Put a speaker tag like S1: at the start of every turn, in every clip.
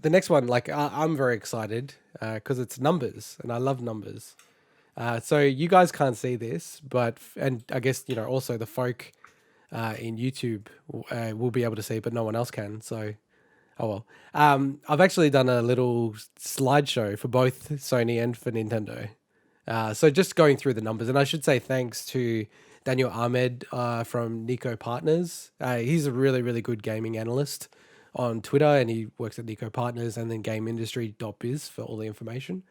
S1: The next one, like I'm very excited because it's numbers, and I love numbers. So you guys can't see this, but and I guess also the folk in YouTube will be able to see, but no one else can. So oh well. I've actually done a little slideshow for both Sony and for Nintendo. So just going through the numbers, and I should say thanks to Daniel Ahmad from Nico Partners. He's a really, really good gaming analyst on Twitter, and he works at Nico Partners and then GameIndustry.biz for all the information.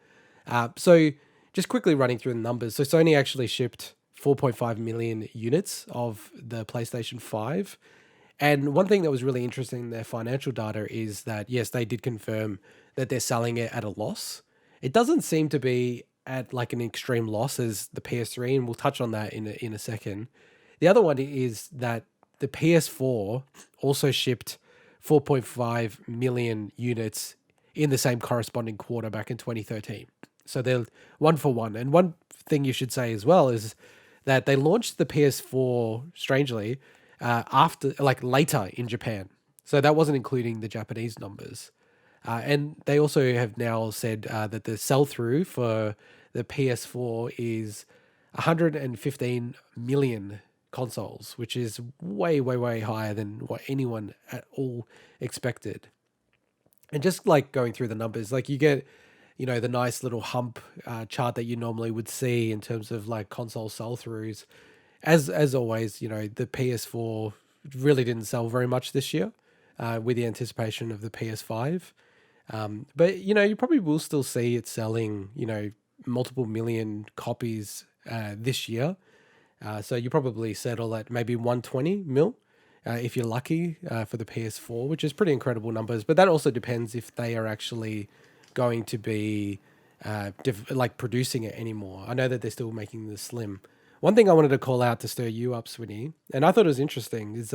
S1: So just quickly running through the numbers. So Sony actually shipped 4.5 million units of the PlayStation 5. And one thing that was really interesting in their financial data is that, yes, they did confirm that they're selling it at a loss. It doesn't seem to be at like an extreme loss as the PS3, and we'll touch on that in a second. The other one is that the PS4 also shipped 4.5 million units in the same corresponding quarter back in 2013. So they're one for one. And one thing you should say as well is that they launched the PS4, strangely, after like later in Japan. So that wasn't including the Japanese numbers. And they also have now said that the sell through for the PS4 is 115 million consoles, which is way, way, way higher than what anyone at all expected. And just like going through the numbers, like you get, the nice little hump chart that you normally would see in terms of like console sell throughs. As always, the PS4 really didn't sell very much this year, with the anticipation of the PS5. But you probably will still see it selling, multiple million copies this year. So you probably settle at maybe 120 mil if you're lucky for the PS4, which is pretty incredible numbers. But that also depends if they are actually going to be like producing it anymore. I know that they're still making the Slim. One thing I wanted to call out to stir you up, Swinny, and I thought it was interesting, is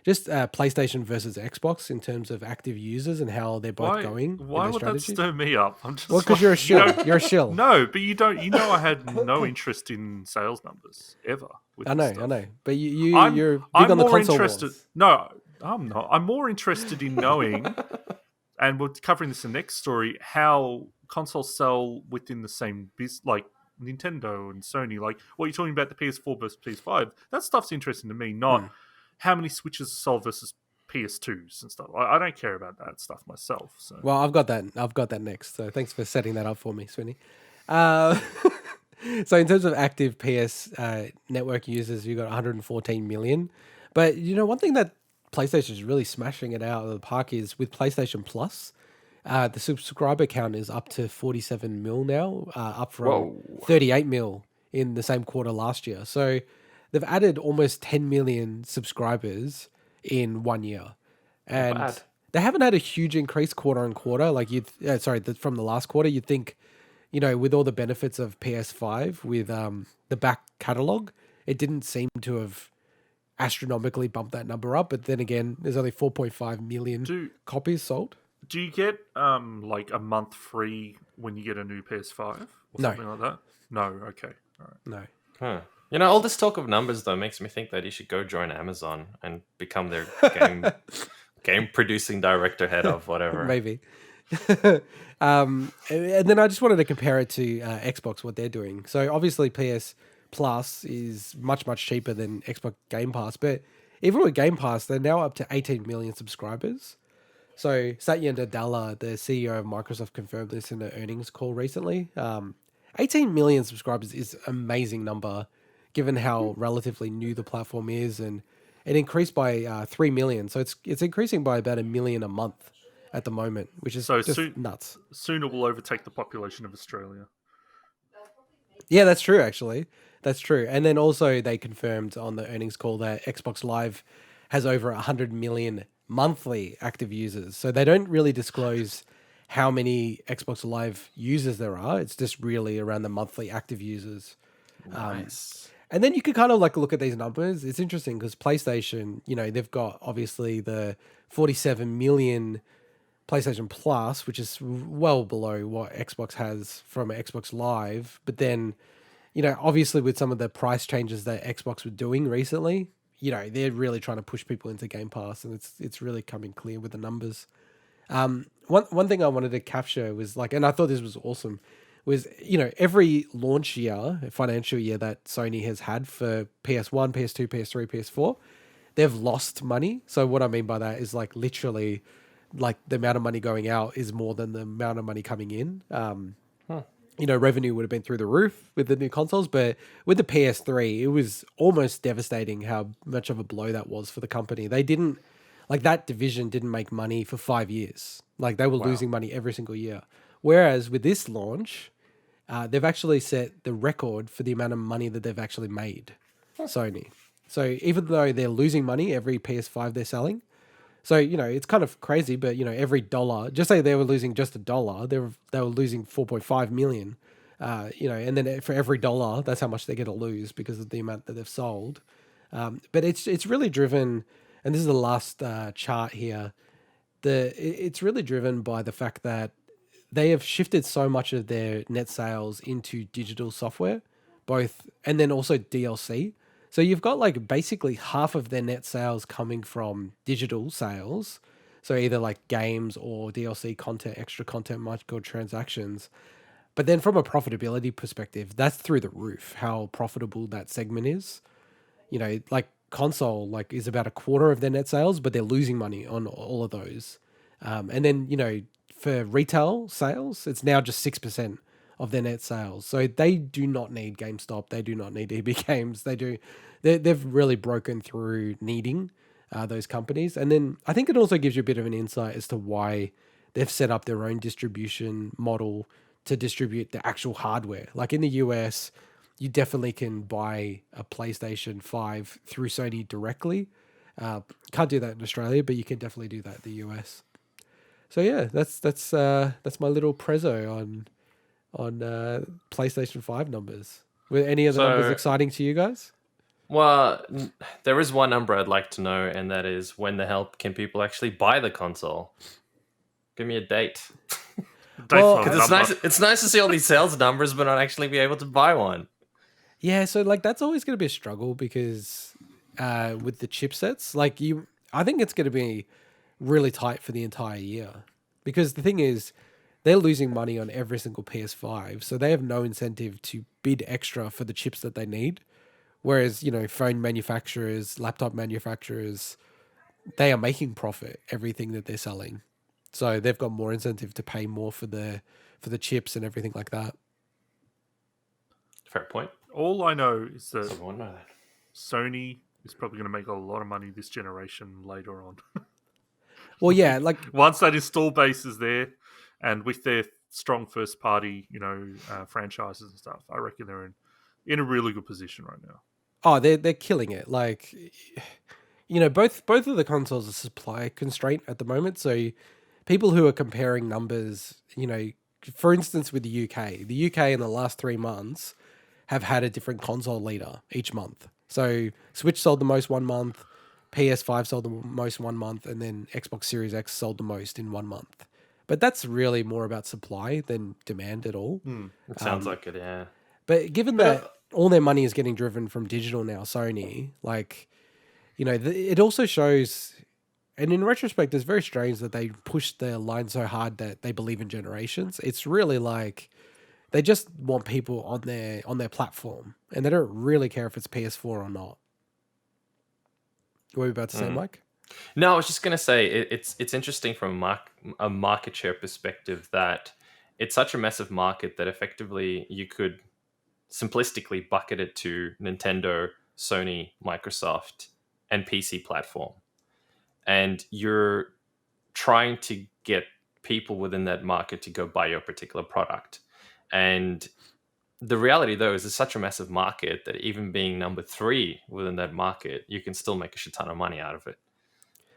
S1: just PlayStation versus Xbox in terms of active users and how they're both going in
S2: Why
S1: their
S2: would
S1: strategy.
S2: that stir me up? I'm just
S1: Well, because you're a shill. You're a shill.
S2: No, but you don't. I had no interest in sales numbers ever. With
S1: I
S2: this
S1: know.
S2: stuff.
S1: But you're big
S2: I'm
S1: on the
S2: more
S1: console
S2: interested.
S1: wars.
S2: No, I'm not. I'm more interested in knowing, and we're covering this in the next story, how consoles sell within the same business, like Nintendo and Sony. Like what you're talking about, the PS4 versus PS5. That stuff's interesting to me. Not how many Switches are sold versus PS2s and stuff. I don't care about that stuff myself. So.
S1: Well, I've got that next. So thanks for setting that up for me, Swinny. Uh, so in terms of active PS network users, you've got 114 million. But one thing that PlayStation is really smashing it out of the park is with PlayStation Plus. The subscriber count is up to 47 mil now, up from 38 mil in the same quarter last year. So they've added almost 10 million subscribers in 1 year. And they haven't had a huge increase quarter on quarter. Like from the last quarter, you'd think, with all the benefits of PS5 with the back catalog, it didn't seem to have astronomically bumped that number up. But then again, there's only 4.5 million copies sold.
S2: Do you get like a month free when you get a new PS5 or something like that? No. Okay. All right.
S1: No.
S3: Huh. All this talk of numbers though makes me think that you should go join Amazon and become their game producing director, head of whatever.
S1: Maybe. And then I just wanted to compare it to Xbox, what they're doing. So obviously PS Plus is much, much cheaper than Xbox Game Pass. But even with Game Pass, they're now up to 18 million subscribers. So Satya Nadella, the CEO of Microsoft, confirmed this in an earnings call recently. 18 million subscribers is an amazing number, given how relatively new the platform is, and it increased by 3 million. So it's increasing by about 1 million a month at the moment, which is just nuts.
S2: Soon it will overtake the population of Australia.
S1: Yeah, that's true, actually. That's true. And then also they confirmed on the earnings call that Xbox Live has over 100 million monthly active users. So they don't really disclose how many Xbox Live users there are. It's just really around the monthly active users.
S3: Nice.
S1: And then you could kind of like look at these numbers. It's interesting because PlayStation, they've got obviously the 47 million PlayStation Plus, which is well below what Xbox has from Xbox Live. But then, obviously with some of the price changes that Xbox were doing recently, they're really trying to push people into Game Pass, and it's really coming clear with the numbers. One one thing I wanted to capture was like, and I thought this was awesome, was every launch year, financial year that Sony has had for PS1, PS2, PS3, PS4, they've lost money. So what I mean by that is like literally, like the amount of money going out is more than the amount of money coming in. Revenue would have been through the roof with the new consoles, but with the PS3, it was almost devastating how much of a blow that was for the company. They didn't, like that division didn't make money for 5 years. Like they were losing money every single year. Whereas with this launch, they've actually set the record for the amount of money that they've actually made, Sony. So even though they're losing money every PS5 they're selling, so it's kind of crazy, but every dollar, just say they were losing just $1, they were losing 4.5 million. And then for every dollar, that's how much they're going to lose because of the amount that they've sold. But it's really driven, and this is the last chart here. It's really driven by the fact that they have shifted so much of their net sales into digital software, and then also DLC. So you've got like basically half of their net sales coming from digital sales. So either like games or DLC content, extra content, microtransactions. But then from a profitability perspective, that's through the roof, how profitable that segment is. Like console like is about a quarter of their net sales, but they're losing money on all of those. And then, for retail sales, it's now just 6% of their net sales. So they do not need GameStop. They do not need EB Games. They've really broken through needing those companies. And then I think it also gives you a bit of an insight as to why they've set up their own distribution model to distribute the actual hardware. Like in the US, you definitely can buy a PlayStation 5 through Sony directly. Can't do that in Australia, but you can definitely do that in the US. So yeah, that's my little prezzo on PlayStation 5 numbers. Were any of the numbers exciting to you guys?
S3: Well, there is one number I'd like to know, and that is when the hell can people actually buy the console? Give me a date. Because it's nice to see all these sales numbers, but not actually be able to buy one.
S1: Yeah, so like that's always going to be a struggle because with the chipsets, I think it's going to be really tight for the entire year because the thing is they're losing money on every single PS5, so they have no incentive to bid extra for the chips that they need. Whereas, phone manufacturers, laptop manufacturers, they are making profit everything that they're selling. So they've got more incentive to pay more for the chips and everything like that.
S3: Fair point.
S2: All I know is that Sony is probably going to make a lot of money this generation later on.
S1: Well, yeah, like
S2: once that install base is there, and with their strong first party, franchises and stuff, I reckon they're in a really good position right now.
S1: Oh, they're killing it. Like, both of the consoles are supply constraint at the moment. So people who are comparing numbers, for instance, with the UK in the last 3 months have had a different console leader each month. So Switch sold the most 1 month, PS5 sold the most 1 month, and then Xbox Series X sold the most in 1 month. But that's really more about supply than demand at all.
S3: It sounds like it, yeah.
S1: But given that all their money is getting driven from digital now, Sony, it also shows, and in retrospect, it's very strange that they pushed their line so hard that they believe in generations. It's really like they just want people on their platform, and they don't really care if it's PS4 or not. What were you about to say, Mike?
S3: No, I was just going to say it's interesting from a market share perspective that it's such a massive market that effectively you could simplistically bucket it to Nintendo, Sony, Microsoft, and PC platform. And you're trying to get people within that market to go buy your particular product. And the reality, though, is it's such a massive market that even being number 3 within that market, you can still make a shit ton of money out of it.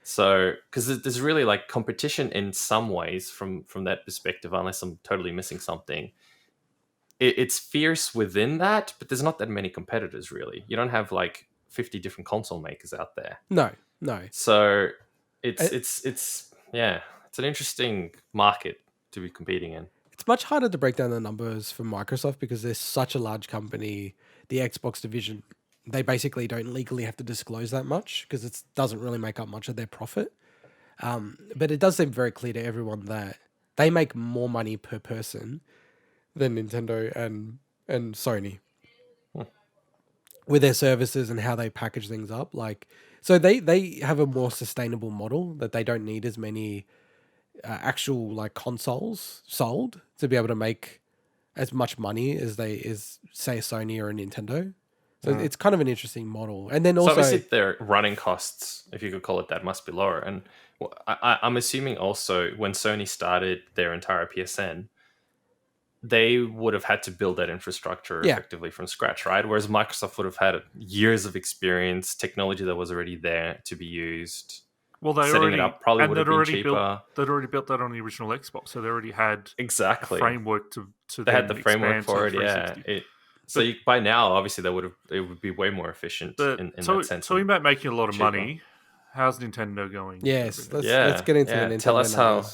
S3: So, because there's really like competition in some ways from that perspective, unless I'm totally missing something. It's fierce within that, but there's not that many competitors, really. You don't have like 50 different console makers out there.
S1: No.
S3: So it's an interesting market to be competing in.
S1: It's much harder to break down the numbers for Microsoft because they're such a large company. The Xbox division, they basically don't legally have to disclose that much because it doesn't really make up much of their profit. But it does seem very clear to everyone that they make more money per person than Nintendo and Sony with their services and how they package things up. Like, so they have a more sustainable model that they don't need as many actual like consoles sold to be able to make as much money as say Sony or a Nintendo. So it's kind of an interesting model. And then
S3: So
S1: also,
S3: obviously their running costs, if you could call it that, must be lower. And I'm assuming also when Sony started their entire PSN, they would have had to build that infrastructure effectively from scratch, right? Whereas Microsoft would have had years of experience, technology that was already there to be used.
S2: Well, they
S3: setting
S2: already
S3: it up probably would have been cheaper.
S2: They'd already built that on the original Xbox, so they already had
S3: exactly
S2: a framework to.
S3: They had the framework
S2: expand
S3: for
S2: to
S3: it,
S2: 360.
S3: So by now, obviously, it would be way more efficient in that sense.
S2: Talking about making a lot of money, how's Nintendo going?
S1: yes, let's get into the Nintendo
S3: Tell us how
S1: numbers.